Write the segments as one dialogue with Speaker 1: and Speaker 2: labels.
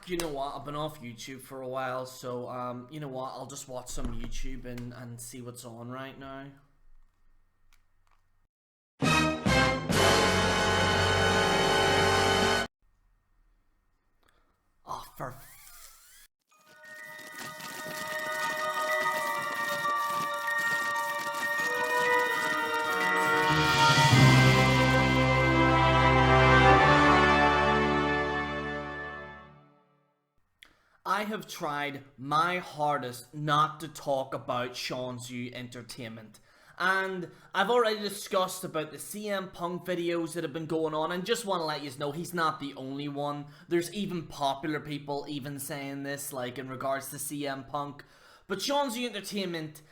Speaker 1: You know what? I've been off YouTube for a while, so you know what? I'll just watch some YouTube and see what's on right now. Oh, for I have tried my hardest not to talk about Seanzviewent Entertainment. And I've already discussed about the CM Punk videos that have been going on, and just want to let you know he's not the only one. There's even popular people even saying this, like in regards to CM Punk. But Seanzviewent Entertainment,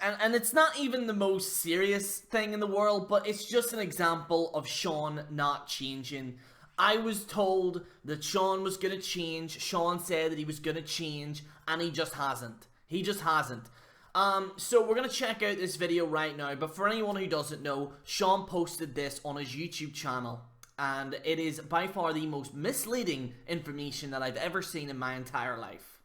Speaker 1: and it's not even the most serious thing in the world, but it's just an example of Sean not changing. I was told that Sean was going to change. Sean said that he was going to change, and he just hasn't. He just hasn't. So we're going to check out this video right now, but for anyone who doesn't know, Sean posted this on his YouTube channel, and it is by far the most misleading information that I've ever seen in my entire life.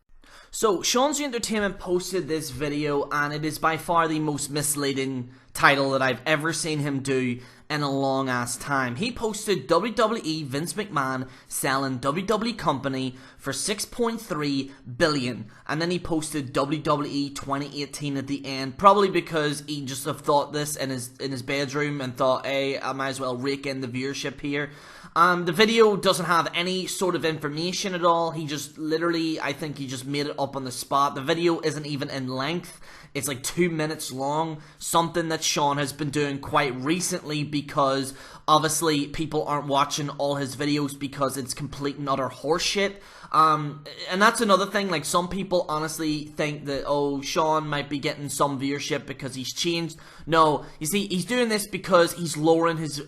Speaker 1: So, Seanzviewent Entertainment posted this video, and it is by far the most misleading title that I've ever seen him do in a long ass time. He posted WWE Vince McMahon selling WWE company for $6.3 billion, and then he posted WWE 2018 at the end, probably because he just have thought this in his bedroom and thought, hey, I might as well rake in the viewership here. The video doesn't have any sort of information at all. He just literally, I think he just made it up on the spot. The video isn't even in length. It's like 2 minutes long, something that Sean has been doing quite recently because obviously people aren't watching all his videos because it's complete and utter horseshit. And that's another thing, like some people honestly think that, oh, Sean might be getting some viewership because he's changed. No, you see, he's doing this because he's lowering his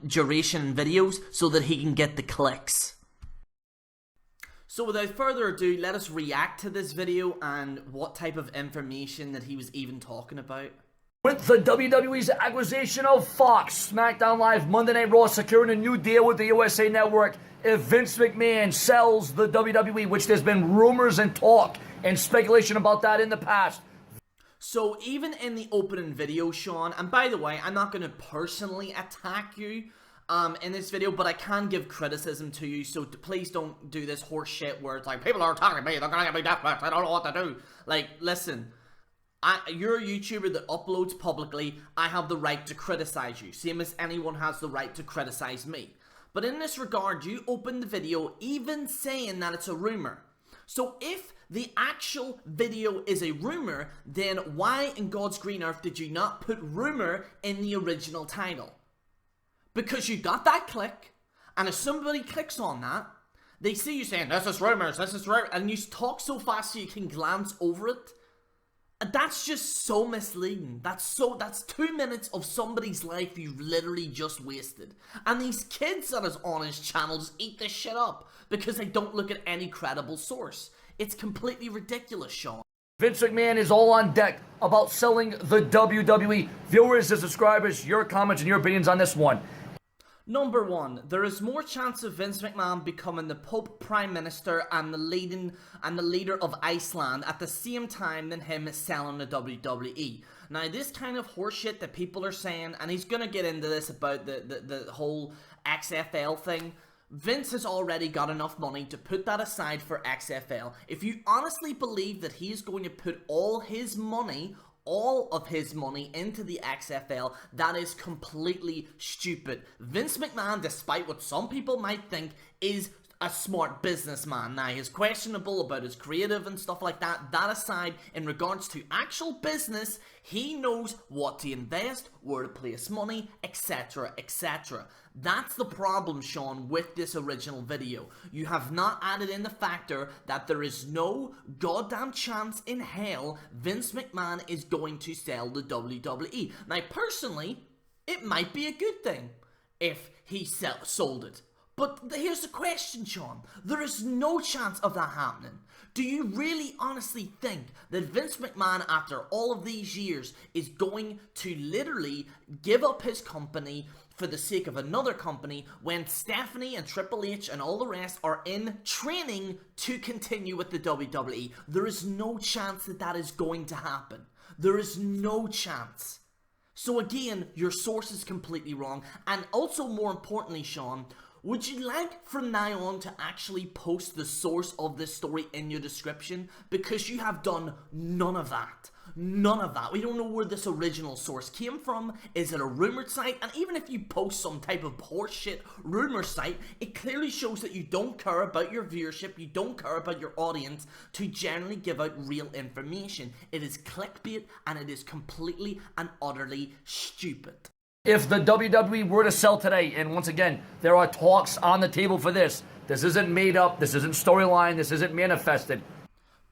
Speaker 1: duration in videos so that he can get the clicks. So without further ado, let us react to this video and what type of information that he was even talking about.
Speaker 2: With the WWE's acquisition of Fox, SmackDown Live, Monday Night Raw securing a new deal with the USA Network, if Vince McMahon sells the WWE, which there's been rumors and talk and speculation about that in the past.
Speaker 1: So even in the opening video, Sean, and by the way, I'm not going to personally attack you in this video, but I can give criticism to you, so please don't do this horse shit where it's like, people are attacking me, they're going to get me deathmatch, I don't know what to do. Like, listen, you're a YouTuber that uploads publicly. I have the right to criticize you, same as anyone has the right to criticize me. But in this regard, you opened the video even saying that it's a rumor. So if the actual video is a rumor, then why in God's green earth did you not put rumor in the original title? Because you got that click, and if somebody clicks on that, they see you saying, this is rumors, and you talk so fast so you can glance over it. And that's just so misleading. That's 2 minutes of somebody's life you've literally just wasted. And these kids that is on his channel just eat this shit up because they don't look at any credible source. It's completely ridiculous, Sean.
Speaker 2: Vince McMahon is all on deck about selling the WWE. Viewers and subscribers, your comments and your opinions on this one.
Speaker 1: Number one, there is more chance of Vince McMahon becoming the Pope Prime Minister and the leader of Iceland at the same time than him selling the WWE. Now, this kind of horseshit that people are saying, and he's gonna get into this about the whole XFL thing. Vince has already got enough money to put that aside for XFL. If you honestly believe that he's going to put all of his money into the XFL, that is completely stupid. Vince McMahon, despite what some people might think, is a smart businessman. Now, he's questionable about his creative and stuff like that. That aside, in regards to actual business, he knows what to invest, where to place money, etc, etc. That's the problem, Sean, with this original video. You have not added in the factor that there is no goddamn chance in hell Vince McMahon is going to sell the WWE. Now, personally, it might be a good thing if he sold it. But here's the question, Sean. There is no chance of that happening. Do you really honestly think that Vince McMahon, after all of these years, is going to literally give up his company for the sake of another company when Stephanie and Triple H and all the rest are in training to continue with the WWE. There is no chance that that is going to happen. There is no chance. So again, your source is completely wrong. And also, more importantly, Sean, would you like from now on to actually post the source of this story in your description? Because you have done none of that. None of that. We don't know where this original source came from. Is it a rumored site? And even if you post some type of horseshit rumor site, it clearly shows that you don't care about your viewership, you don't care about your audience to generally give out real information. It is clickbait and it is completely and utterly stupid.
Speaker 2: If the WWE were to sell today, and once again, there are talks on the table for this. This isn't made up, this isn't storyline, this isn't manifested.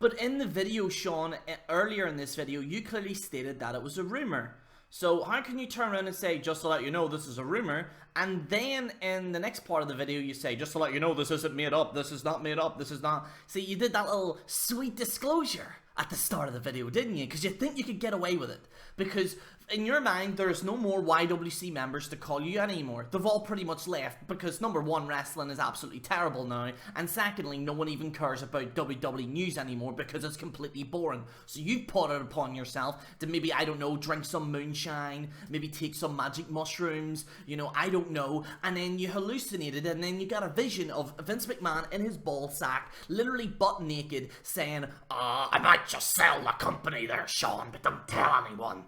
Speaker 1: But in the video, Sean, earlier in this video, you clearly stated that it was a rumor. So how can you turn around and say, just to let you know, this is a rumor, and then in the next part of the video you say, just to let you know, this isn't made up, this is not made up, this is not... See, you did that little sweet disclosure at the start of the video, didn't you? Because you think you could get away with it. Because in your mind, there's no more YWC members to call you anymore. They've all pretty much left because, number one, wrestling is absolutely terrible now, and secondly, no one even cares about WWE news anymore because it's completely boring. So you've put it upon yourself to maybe, I don't know, drink some moonshine, maybe take some magic mushrooms, you know, I don't know, and then you hallucinated, and then you got a vision of Vince McMahon in his ball sack, literally butt naked, saying, I might just sell the company there, Sean, but don't tell anyone.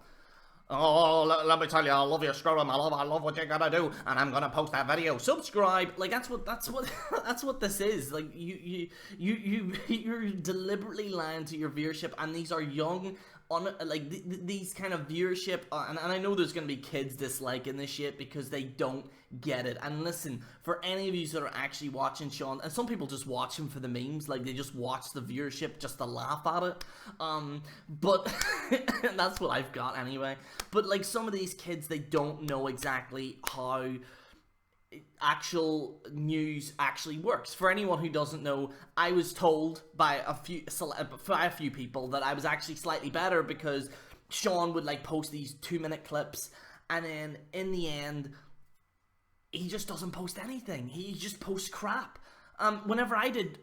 Speaker 1: Oh, let me tell you, I love your scrotum. I love what you're gonna do, and I'm gonna post that video. Subscribe. Like that's what that's what this is. Like you're deliberately lying to your viewership, and these are young, these kind of viewership, and I know there's gonna be kids disliking this shit because they don't get it. And listen, for any of you that are actually watching Sean, and some people just watch him for the memes, like they just watch the viewership just to laugh at it. But that's what I've got anyway. But like some of these kids, they don't know exactly how actual news actually works. For anyone who doesn't know, I was told by a few people that I was actually slightly better because Sean would like post these 2-minute clips, and then in the end he just doesn't post anything. He just posts crap. Whenever I did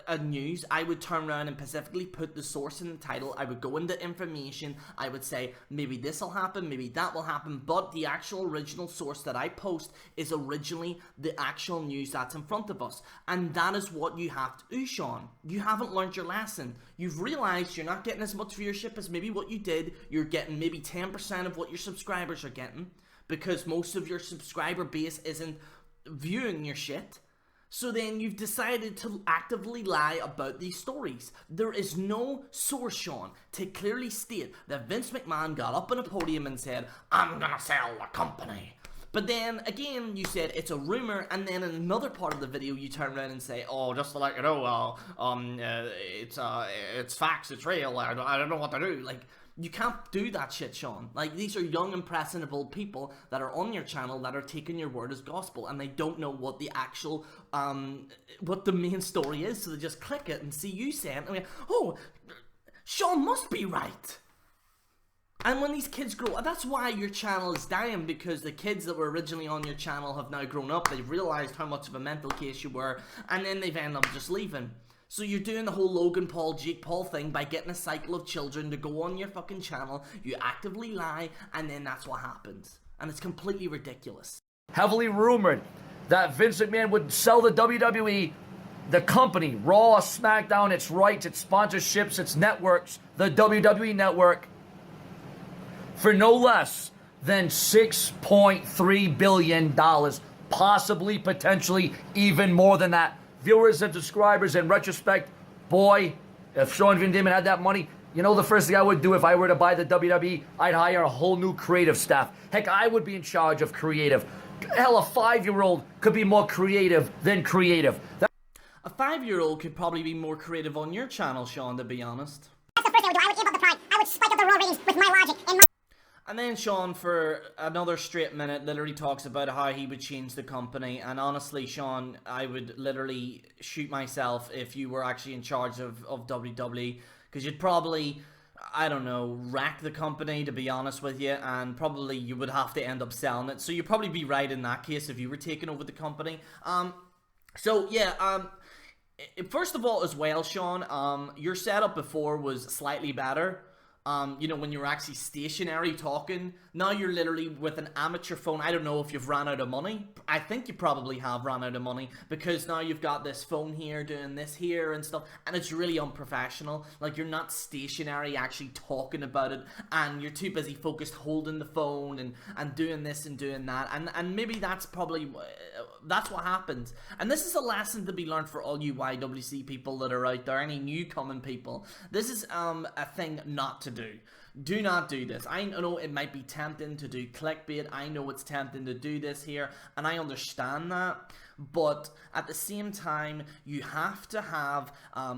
Speaker 1: a news, I would turn around and specifically put the source in the title. I would go into information. I would say, maybe this will happen, maybe that will happen. But the actual original source that I post is originally the actual news that's in front of us. And that is what you have to do, Sean. You haven't learned your lesson. You've realized you're not getting as much viewership as maybe what you did. You're getting maybe 10% of what your subscribers are getting, because most of your subscriber base isn't viewing your shit. So then you've decided to actively lie about these stories. There is no source, Sean, to clearly state that Vince McMahon got up on a podium and said, I'm gonna sell the company. But then, again, you said it's a rumor, and then in another part of the video, you turn around and say, oh, just to let you know, it's facts, it's real, I don't know what to do. Like, you can't do that shit, Sean. Like, these are young, impressionable people that are on your channel that are taking your word as gospel, and they don't know what the actual, what the main story is, so they just click it and see you saying it, and they're like, oh, Sean must be right. And when these kids grow up, that's why your channel is dying, because the kids that were originally on your channel have now grown up, they've realized how much of a mental case you were, and then they've ended up just leaving. So you're doing the whole Logan Paul, Jake Paul thing by getting a cycle of children to go on your fucking channel, you actively lie, and then that's what happens. And it's completely ridiculous.
Speaker 2: Heavily rumored that Vince McMahon would sell the WWE, the company, Raw, SmackDown, its rights, its sponsorships, its networks, the WWE network, for no less than $6.3 billion, possibly, potentially, even more than that. Viewers and subscribers, in retrospect, boy, if Seanzviewent had that money, you know the first thing I would do if I were to buy the WWE? I'd hire a whole new creative staff. Heck, I would be in charge of creative. Hell, a 5-year-old could be more creative than creative.
Speaker 1: A 5-year-old could probably be more creative on your channel, Sean, to be honest.
Speaker 3: That's the first thing I would do. I would amp up the pride. I would spike up the raw ratings with my logic and my...
Speaker 1: And then Sean, for another straight minute, literally talks about how he would change the company. And honestly, Sean, I would literally shoot myself if you were actually in charge of WWE. Because you'd probably... I don't know, wreck the company, to be honest with you, and probably you would have to end up selling it. So you'd probably be right in that case if you were taking over the company. So yeah, first of all as well, Sean, your setup before was slightly better. You know, when you were actually stationary talking. Now you're literally with an amateur phone. I don't know if you've ran out of money. I think you probably have run out of money, because now you've got this phone here doing this here and stuff, and it's really unprofessional. Like, you're not stationary actually talking about it, and you're too busy focused holding the phone and doing this and doing that, and maybe that's probably that's what happens. And this is a lesson to be learned for all you YWC people that are out there, any new coming people. This is a thing not to do. Do not do this. I know it might be tempting to do clickbait. I know it's tempting to do this here, and I understand that. But at the same time, you have to have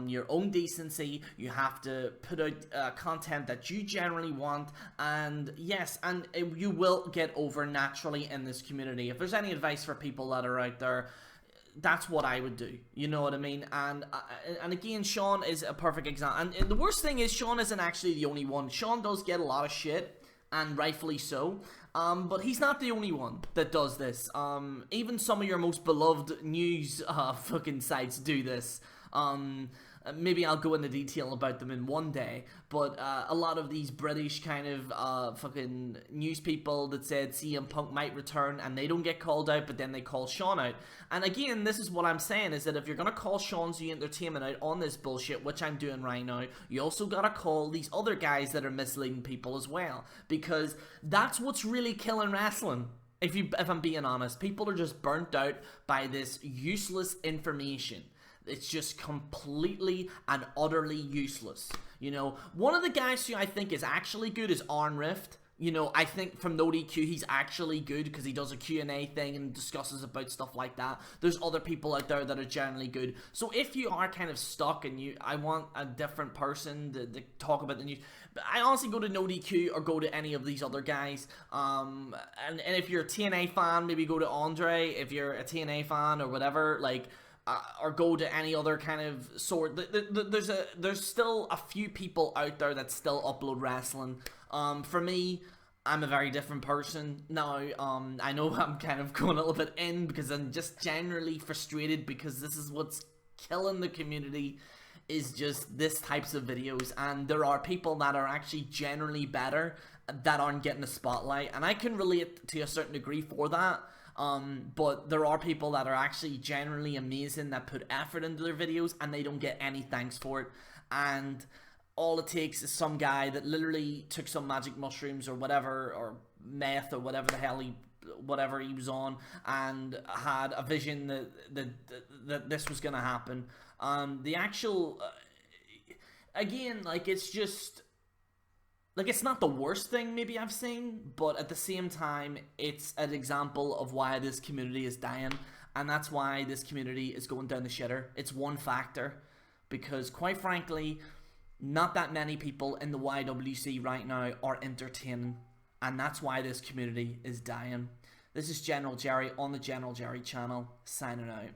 Speaker 1: your own decency. You have to put out content that you generally want. And yes, and you will get over naturally in this community. If there's any advice for people that are out there, that's what I would do. You know what I mean? And again, Sean is a perfect example. And the worst thing is, Sean isn't actually the only one. Sean does get a lot of shit, and rightfully so. But he's not the only one that does this. Even some of your most beloved news fucking sites do this. Maybe I'll go into detail about them in one day, but a lot of these British kind of fucking news people that said CM Punk might return, and they don't get called out, but then they call Sean out. And again, this is what I'm saying, is that if you're gonna call Seanzviewent Entertainment out on this bullshit, which I'm doing right now, you also gotta call these other guys that are misleading people as well, because that's what's really killing wrestling. If I'm being honest, people are just burnt out by this useless information. It's just completely and utterly useless. You know, one of the guys who I think is actually good is Arn Rift. You know, I think from No DQ he's actually good because he does a Q&A thing and discusses about stuff like that. There's other people out there that are generally good. So if you are kind of stuck and I want a different person to talk about the news, I honestly go to No DQ or go to any of these other guys. And if you're a TNA fan, maybe go to Andre. If you're a TNA fan or whatever, like, or go to any other kind of sort. There's still a few people out there that still upload wrestling. For me, I'm a very different person now. I know I'm kind of going a little bit in because I'm just generally frustrated because this is what's killing the community, is just this types of videos, and there are people that are actually generally better that aren't getting the spotlight, and I can relate to a certain degree for that. But there are people that are actually generally amazing that put effort into their videos and they don't get any thanks for it, and all it takes is some guy that literally took some magic mushrooms or whatever, or meth or whatever the hell whatever he was on, and had a vision that this was gonna happen. The actual again, like, it's just like, it's not the worst thing maybe I've seen, but at the same time, it's an example of why this community is dying, and that's why this community is going down the shitter. It's one factor, because quite frankly, not that many people in the YWC right now are entertaining, and that's why this community is dying. This is General Jerry on the General Jerry channel, signing out.